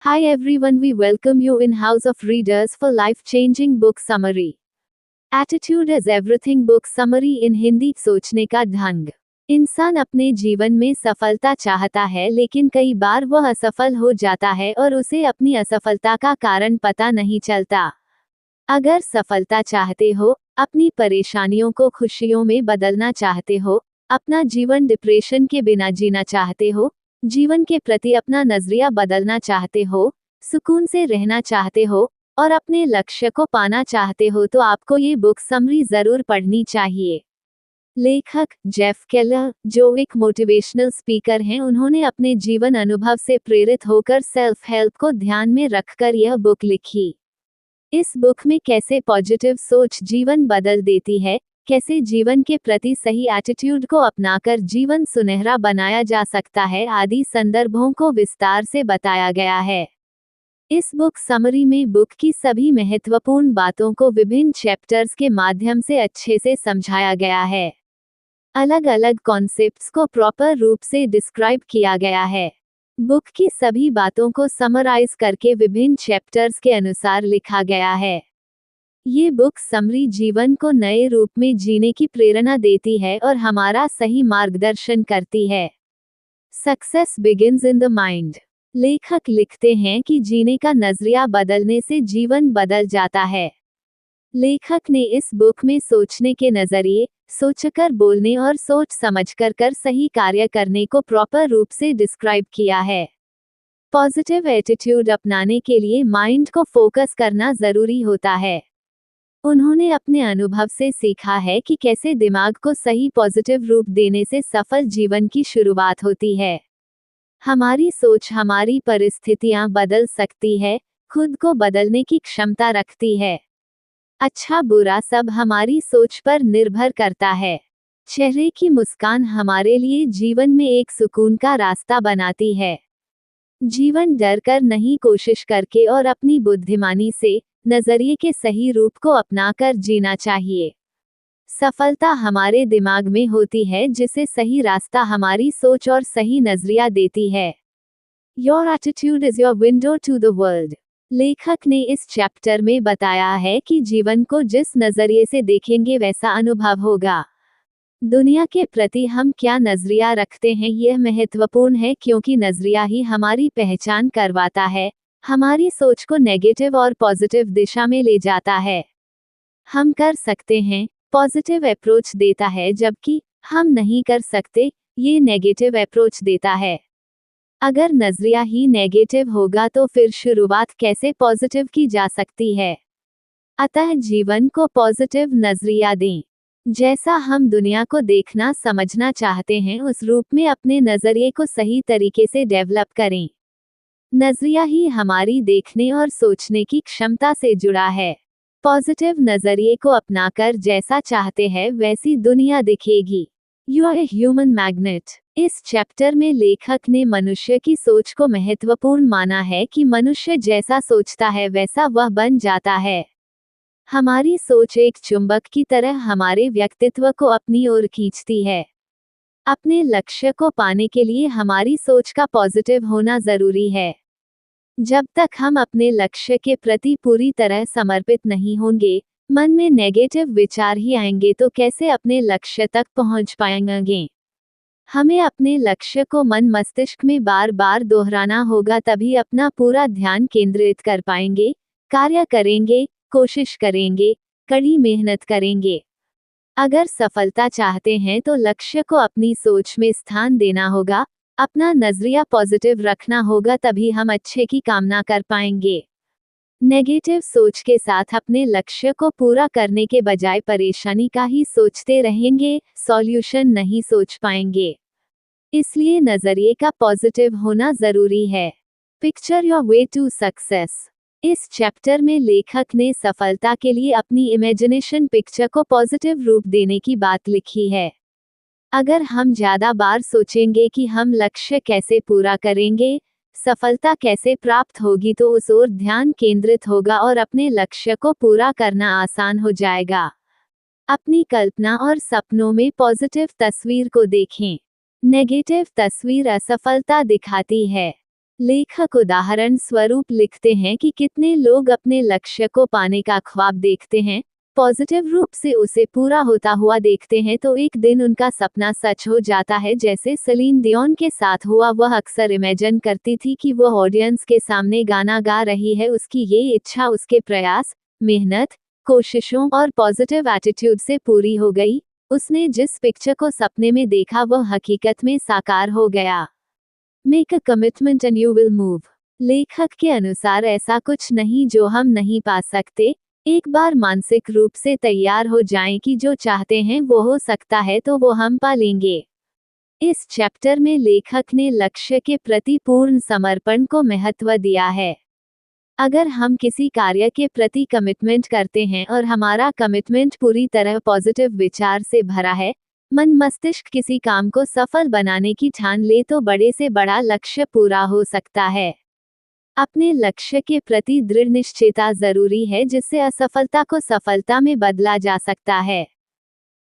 Hi everyone, we welcome you in House of Readers for life-changing book summary. Attitude is everything book summary in Hindi. सोचने का ढंग। इंसान अपने जीवन में सफलता चाहता है, लेकिन कई बार वह असफल हो जाता है और उसे अपनी असफलता का कारण पता नहीं चलता। अगर सफलता चाहते हो, अपनी परेशानियों को खुशियों में बदलना चाहते हो, अपना जीवन डिप्रेशन के बिना जीना चाहते हो, जीवन के प्रति अपना नजरिया बदलना चाहते हो, सुकून से रहना चाहते हो और अपने लक्ष्य को पाना चाहते हो, तो आपको ये बुक समरी जरूर पढ़नी चाहिए। लेखक जेफ केलर, जो एक मोटिवेशनल स्पीकर हैं, उन्होंने अपने जीवन अनुभव से प्रेरित होकर सेल्फ हेल्प को ध्यान में रखकर यह बुक लिखी। इस बुक में कैसे पॉजिटिव सोच जीवन बदल देती है, कैसे जीवन के प्रति सही एटीट्यूड को अपनाकर जीवन सुनहरा बनाया जा सकता है, आदि संदर्भों को विस्तार से बताया गया है। इस बुक समरी में बुक की सभी महत्वपूर्ण बातों को विभिन्न चैप्टर्स के माध्यम से अच्छे से समझाया गया है। अलग अलग कॉन्सेप्ट्स को प्रॉपर रूप से डिस्क्राइब किया गया है। बुक की सभी बातों को समराइज करके विभिन्न चैप्टर्स के अनुसार लिखा गया है। ये बुक समरी जीवन को नए रूप में जीने की प्रेरणा देती है और हमारा सही मार्गदर्शन करती है। Success begins in the mind. लेखक लिखते हैं कि जीने का नजरिया बदलने से जीवन बदल जाता है। लेखक ने इस बुक में सोचने के नजरिए, सोचकर बोलने और सोच समझकर कर सही कार्य करने को प्रॉपर रूप से डिस्क्राइब किया है। पॉजिटिव एटीट्यूड अपनाने के लिए माइंड को फोकस करना जरूरी होता है। उन्होंने अपने अनुभव से सीखा है कि कैसे दिमाग को सही पॉजिटिव रूप देने से सफल जीवन की शुरुआत होती है। हमारी सोच हमारी परिस्थितियां बदल सकती है, खुद को बदलने की क्षमता रखती है। अच्छा बुरा सब हमारी सोच पर निर्भर करता है। चेहरे की मुस्कान हमारे लिए जीवन में एक सुकून का रास्ता बनाती है। जीवन डर कर नहीं, कोशिश करके और अपनी बुद्धिमानी से नजरिए के सही रूप को अपनाकर जीना चाहिए। सफलता हमारे दिमाग में होती है, जिसे सही रास्ता हमारी सोच और सही नजरिया देती है। Your attitude is your window to the world. लेखक ने इस चैप्टर में बताया है कि जीवन को जिस नजरिए से देखेंगे वैसा अनुभव होगा। दुनिया के प्रति हम क्या नजरिया रखते हैं, यह महत्वपूर्ण है, क्योंकि नजरिया ही हमारी पहचान करवाता है, हमारी सोच को नेगेटिव और पॉजिटिव दिशा में ले जाता है। हम कर सकते हैं, पॉजिटिव अप्रोच देता है, जबकि हम नहीं कर सकते, ये नेगेटिव अप्रोच देता है। अगर नजरिया ही नेगेटिव होगा तो फिर शुरुआत कैसे पॉजिटिव की जा सकती है। अतः जीवन को पॉजिटिव नजरिया दें। जैसा हम दुनिया को देखना समझना चाहते हैं, उस रूप में अपने नजरिए को सही तरीके से डेवलप करें। नजरिया ही हमारी देखने और सोचने की क्षमता से जुड़ा है। पॉजिटिव नजरिए को अपनाकर जैसा चाहते हैं वैसी दुनिया दिखेगी। You are a human magnet. इस चैप्टर में लेखक ने मनुष्य की सोच को महत्वपूर्ण माना है कि मनुष्य जैसा सोचता है वैसा वह बन जाता है। हमारी सोच एक चुंबक की तरह हमारे व्यक्तित्व को अपनी ओर खींचती है। अपने लक्ष्य को पाने के लिए हमारी सोच का पॉजिटिव होना जरूरी है। जब तक हम अपने लक्ष्य के प्रति पूरी तरह समर्पित नहीं होंगे, मन में नेगेटिव विचार ही आएंगे, तो कैसे अपने लक्ष्य तक पहुंच पाएंगे। हमें अपने लक्ष्य को मन मस्तिष्क में बार बार दोहराना होगा, तभी अपना पूरा ध्यान केंद्रित कर पाएंगे, कार्य करेंगे, कोशिश करेंगे, कड़ी मेहनत करेंगे। अगर सफलता चाहते हैं तो लक्ष्य को अपनी सोच में स्थान देना होगा, अपना नजरिया पॉजिटिव रखना होगा, तभी हम अच्छे की कामना कर पाएंगे। नेगेटिव सोच के साथ अपने लक्ष्य को पूरा करने के बजाय परेशानी का ही सोचते रहेंगे, सॉल्यूशन नहीं सोच पाएंगे। इसलिए नजरिए का पॉजिटिव होना जरूरी है। Picture your way to success. इस चैप्टर में लेखक ने सफलता के लिए अपनी इमेजिनेशन पिक्चर को पॉजिटिव रूप देने की बात लिखी है। अगर हम ज्यादा बार सोचेंगे कि हम लक्ष्य कैसे पूरा करेंगे, सफलता कैसे प्राप्त होगी, तो उस ओर ध्यान केंद्रित होगा और अपने लक्ष्य को पूरा करना आसान हो जाएगा। अपनी कल्पना और सपनों में पॉजिटिव तस्वीर को देखें। नेगेटिव तस्वीर असफलता दिखाती है। लेखक उदाहरण स्वरूप लिखते हैं कि कितने लोग अपने लक्ष्य को पाने का ख्वाब देखते हैं, पॉजिटिव रूप से उसे पूरा होता हुआ देखते हैं, तो एक दिन उनका सपना सच हो जाता है। जैसे सलीन डियोन के साथ हुआ, वह अक्सर इमेजिन करती थी कि वह ऑडियंस के सामने गाना गा रही है। उसकी ये इच्छा उसके प्रयास, मेहनत, कोशिशों और पॉजिटिव एटीट्यूड से पूरी हो गई। उसने जिस पिक्चर को सपने में देखा वह हकीकत में साकार हो गया। Make a commitment and you will move. लेखक के अनुसार ऐसा कुछ नहीं जो हम नहीं पा सकते। एक बार मानसिक रूप से तैयार हो जाएं कि जो चाहते हैं वो हो सकता है, तो वो हम पा लेंगे। इस चैप्टर में लेखक ने लक्ष्य के प्रति पूर्ण समर्पण को महत्व दिया है। अगर हम किसी कार्य के प्रति कमिटमेंट करते हैं और हमारा कमिटमेंट पूरी तरह पॉजिटिव विचार से भरा है, मन मस्तिष्क किसी काम को सफल बनाने की ठान ले, तो बड़े से बड़ा लक्ष्य पूरा हो सकता है। अपने लक्ष्य के प्रति दृढ़ निश्चयता जरूरी है, जिससे असफलता को सफलता में बदला जा सकता है।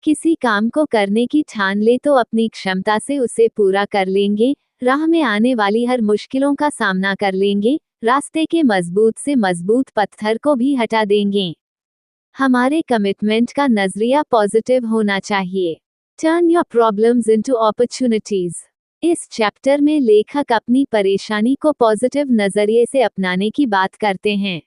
किसी काम को करने की ठान ले तो अपनी क्षमता से उसे पूरा कर लेंगे, राह में आने वाली हर मुश्किलों का सामना कर लेंगे, रास्ते के मजबूत से मजबूत पत्थर को भी हटा देंगे। हमारे कमिटमेंट का नजरिया पॉजिटिव होना चाहिए। Turn your problems into opportunities. इस चैप्टर में लेखक अपनी परेशानी को पॉजिटिव नजरिए से अपनाने की बात करते हैं।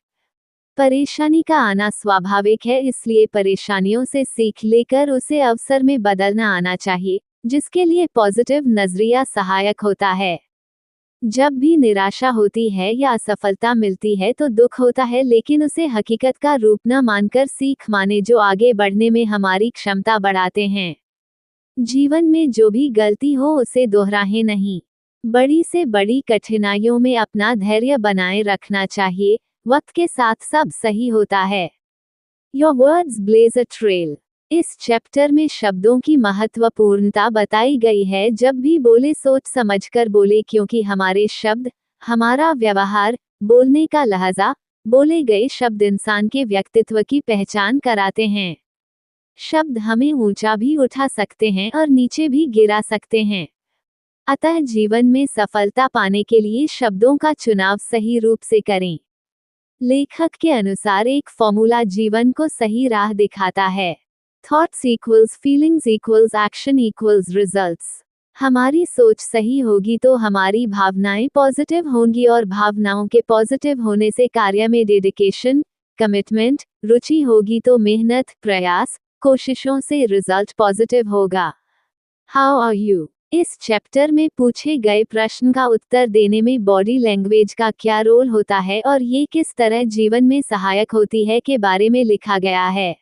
परेशानी का आना स्वाभाविक है, इसलिए परेशानियों से सीख लेकर उसे अवसर में बदलना आना चाहिए, जिसके लिए पॉजिटिव नजरिया सहायक होता है। जब भी निराशा होती है या असफलता मिलती है तो दुख होता है, लेकिन उसे हकीकत का रूप न मानकर सीख माने, जो आगे बढ़ने में हमारी क्षमता बढ़ाते हैं। जीवन में जो भी गलती हो उसे दोहराएं नहीं। बड़ी से बड़ी कठिनाइयों में अपना धैर्य बनाए रखना चाहिए, वक्त के साथ सब सही होता है। Your words blaze a trail. इस चैप्टर में शब्दों की महत्वपूर्णता बताई गई है। जब भी बोले सोच समझकर बोले, क्योंकि हमारे शब्द, हमारा व्यवहार, बोलने का लहजा, बोले गए शब्द इंसान के व्यक्तित्व की पहचान कराते हैं। शब्द हमें ऊंचा भी उठा सकते हैं और नीचे भी गिरा सकते हैं। अतः जीवन में सफलता पाने के लिए शब्दों का चुनाव सही रूप से करें। लेखक के अनुसार एक फॉर्मूला जीवन को सही राह दिखाता है। Thoughts equals feelings equals action equals results. हमारी सोच सही होगी तो हमारी भावनाएं पॉजिटिव होंगी, और भावनाओं के पॉजिटिव होने से कार्य में डेडिकेशन, कमिटमेंट, रुचि होगी, तो मेहनत, प्रयास, कोशिशों से रिजल्ट पॉजिटिव होगा। How are you? इस चैप्टर में पूछे गए प्रश्न का उत्तर देने में बॉडी लैंग्वेज का क्या रोल होता है और ये किस तरह जीवन में सहायक होती है के बारे में लिखा गया है।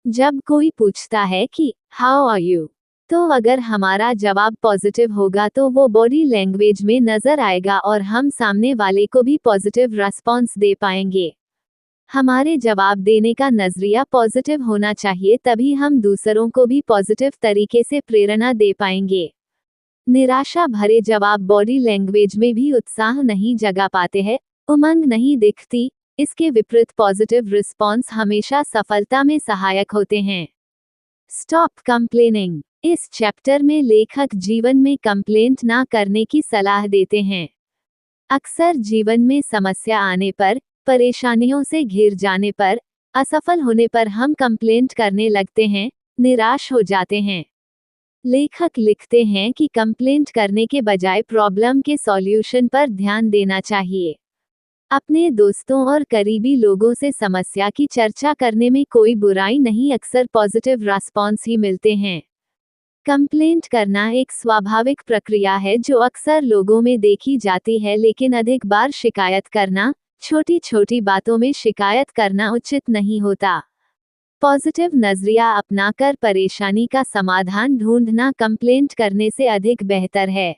जब कोई पूछता है कि हाउ आर यू, तो अगर हमारा जवाब पॉजिटिव होगा तो वो बॉडी लैंग्वेज में नजर आएगा और हम सामने वाले को भी पॉजिटिव रेस्पॉन्स दे पाएंगे। हमारे जवाब देने का नजरिया पॉजिटिव होना चाहिए, तभी हम दूसरों को भी पॉजिटिव तरीके से प्रेरणा दे पाएंगे। निराशा भरे जवाब बॉडी लैंग्वेज में भी उत्साह नहीं जगा पाते हैं, उमंग नहीं दिखती। इसके विपरीत पॉजिटिव रिस्पॉन्स हमेशा सफलता में सहायक होते हैं। Stop complaining. इस चैप्टर में लेखक जीवन में कंप्लेंट ना करने की सलाह देते हैं। अक्सर जीवन में समस्या आने पर, परेशानियों से घिर जाने पर, असफल होने पर हम कंप्लेंट करने लगते हैं, निराश हो जाते हैं। लेखक लिखते हैं कि कंप्लेंट करने के बजाय प्रॉब्लम के सॉल्यूशन पर ध्यान देना चाहिए। अपने दोस्तों और करीबी लोगों से समस्या की चर्चा करने में कोई बुराई नहीं, अक्सर पॉजिटिव रेस्पॉन्स ही मिलते हैं। कंप्लेंट करना एक स्वाभाविक प्रक्रिया है जो अक्सर लोगों में देखी जाती है, लेकिन अधिक बार शिकायत करना, छोटी छोटी बातों में शिकायत करना उचित नहीं होता। पॉजिटिव नजरिया अपनाकर परेशानी का समाधान ढूंढना कंप्लेंट करने से अधिक बेहतर है।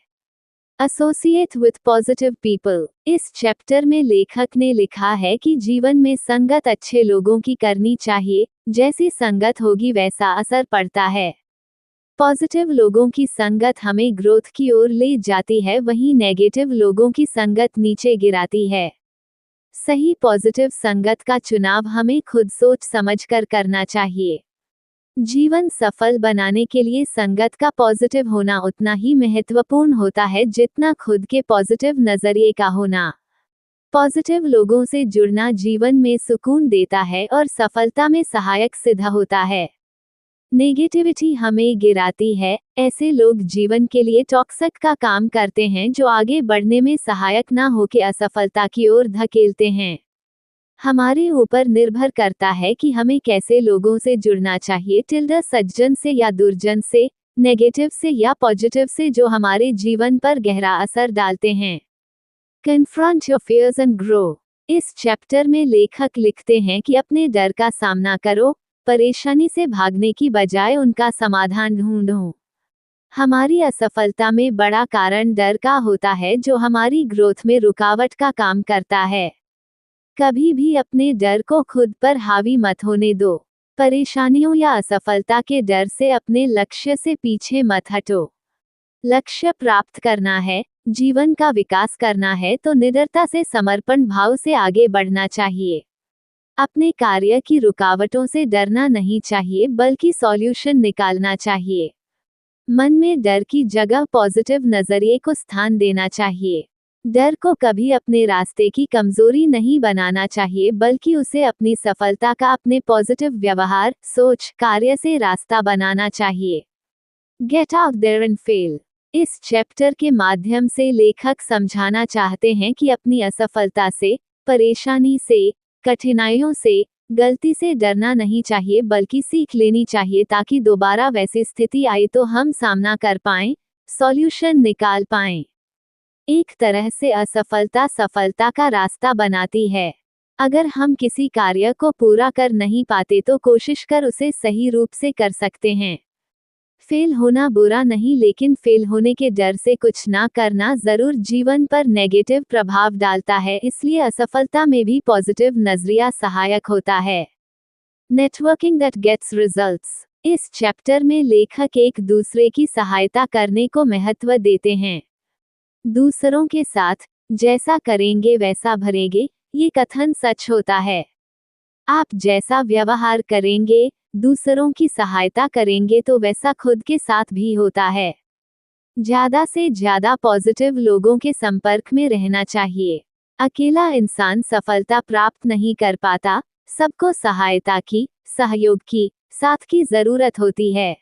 Associate with positive people. इस चैप्टर में लेखक ने लिखा है कि जीवन में संगत अच्छे लोगों की करनी चाहिए, जैसी संगत होगी वैसा असर पड़ता है। पॉजिटिव लोगों की संगत हमें ग्रोथ की ओर ले जाती है, वहीं नेगेटिव लोगों की संगत नीचे गिराती है। सही पॉजिटिव संगत का चुनाव हमें खुद सोच समझकर करना चाहिए। जीवन सफल बनाने के लिए संगत का पॉजिटिव होना उतना ही महत्वपूर्ण होता है जितना खुद के पॉजिटिव नजरिए का होना। पॉजिटिव लोगों से जुड़ना जीवन में सुकून देता है और सफलता में सहायक सिद्ध होता है। नेगेटिविटी हमें गिराती है। ऐसे लोग जीवन के लिए टॉक्सिक का काम करते हैं जो आगे बढ़ने में सहायक ना होकर असफलता की ओर धकेलते हैं। हमारे ऊपर निर्भर करता है कि हमें कैसे लोगों से जुड़ना चाहिए, सज्जन से या दुर्जन से, नेगेटिव से या पॉजिटिव से, जो हमारे जीवन पर गहरा असर डालते हैं। Confront your fears and grow. इस चैप्टर में लेखक लिखते हैं कि अपने डर का सामना करो, परेशानी से भागने की बजाय उनका समाधान ढूंढो। हमारी असफलता में बड़ा कारण डर का होता है जो हमारी ग्रोथ में रुकावट का काम करता है। कभी भी अपने डर को खुद पर हावी मत होने दो। परेशानियों या असफलता के डर से अपने लक्ष्य से पीछे मत हटो। लक्ष्य प्राप्त करना है, जीवन का विकास करना है तो निडरता से, समर्पण भाव से आगे बढ़ना चाहिए। अपने कार्य की रुकावटों से डरना नहीं चाहिए बल्कि सॉल्यूशन निकालना चाहिए। मन में डर की जगह पॉजिटिव नजरिए को स्थान देना चाहिए। डर को कभी अपने रास्ते की कमजोरी नहीं बनाना चाहिए बल्कि उसे अपनी सफलता का, अपने पॉजिटिव व्यवहार, सोच, कार्य से रास्ता बनाना चाहिए। Get out there and fail. इस चैप्टर के माध्यम से लेखक समझाना चाहते हैं कि अपनी असफलता से, परेशानी से, कठिनाइयों से, गलती से डरना नहीं चाहिए बल्कि सीख लेनी चाहिए ताकि दोबारा वैसी स्थिति आए तो हम सामना कर पाएं, सॉल्यूशन निकाल पाएं। एक तरह से असफलता सफलता का रास्ता बनाती है। अगर हम किसी कार्य को पूरा कर नहीं पाते तो कोशिश कर उसे सही रूप से कर सकते हैं। फेल होना बुरा नहीं, लेकिन फेल होने के डर से कुछ ना करना जरूर जीवन पर नेगेटिव प्रभाव डालता है, इसलिए असफलता में भी पॉजिटिव नजरिया सहायक होता है। Networking that gets results. इस चैप्टर में लेखक एक दूसरे की सहायता करने को महत्व देते हैं। दूसरों के साथ जैसा करेंगे वैसा भरेंगे, ये कथन सच होता है। आप जैसा व्यवहार करेंगे, दूसरों की सहायता करेंगे तो वैसा खुद के साथ भी होता है। ज्यादा से ज्यादा पॉजिटिव लोगों के संपर्क में रहना चाहिए। अकेला इंसान सफलता प्राप्त नहीं कर पाता, सबको सहायता की, सहयोग की, साथ की जरूरत होती है।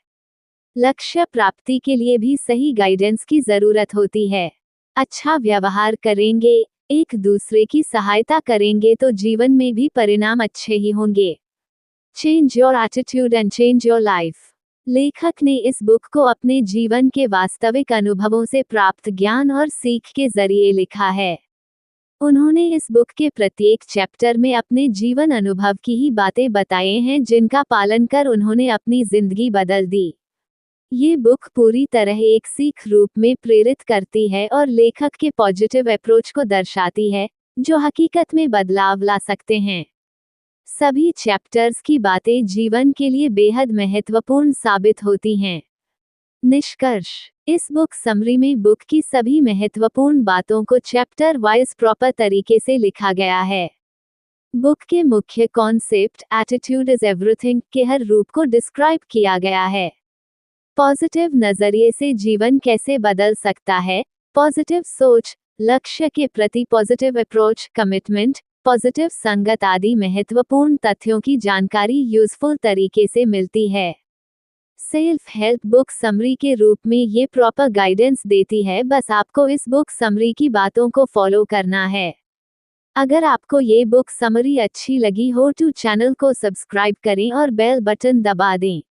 लक्ष्य प्राप्ति के लिए भी सही गाइडेंस की जरूरत होती है। अच्छा व्यवहार करेंगे, एक दूसरे की सहायता करेंगे तो जीवन में भी परिणाम अच्छे ही होंगे। Change your attitude and change your life. लेखक ने इस बुक को अपने जीवन के वास्तविक अनुभवों से प्राप्त ज्ञान और सीख के जरिए लिखा है। उन्होंने इस बुक के प्रत्येक चैप्टर में अपने जीवन अनुभव की ही बातें बताए हैं जिनका पालन कर उन्होंने अपनी जिंदगी बदल दी। ये बुक पूरी तरह एक सीख रूप में प्रेरित करती है और लेखक के पॉजिटिव अप्रोच को दर्शाती है, जो हकीकत में बदलाव ला सकते हैं। सभी चैप्टर्स की बातें जीवन के लिए बेहद महत्वपूर्ण साबित होती हैं। निष्कर्ष। इस बुक समरी में बुक की सभी महत्वपूर्ण बातों को चैप्टर वाइज प्रॉपर तरीके से लिखा गया है। बुक के मुख्य कॉन्सेप्ट, एटीट्यूड इज एवरीथिंग, के हर रूप को डिस्क्राइब किया गया है। पॉजिटिव नजरिए से जीवन कैसे बदल सकता है, पॉजिटिव सोच, लक्ष्य के प्रति पॉजिटिव अप्रोच, कमिटमेंट, पॉजिटिव संगत आदि महत्वपूर्ण तथ्यों की जानकारी यूजफुल तरीके से मिलती है। सेल्फ हेल्प बुक समरी के रूप में ये प्रॉपर गाइडेंस देती है, बस आपको इस बुक समरी की बातों को फॉलो करना है। अगर आपको ये बुक समरी अच्छी लगी हो तो चैनल को सब्सक्राइब करें और बेल बटन दबा दें।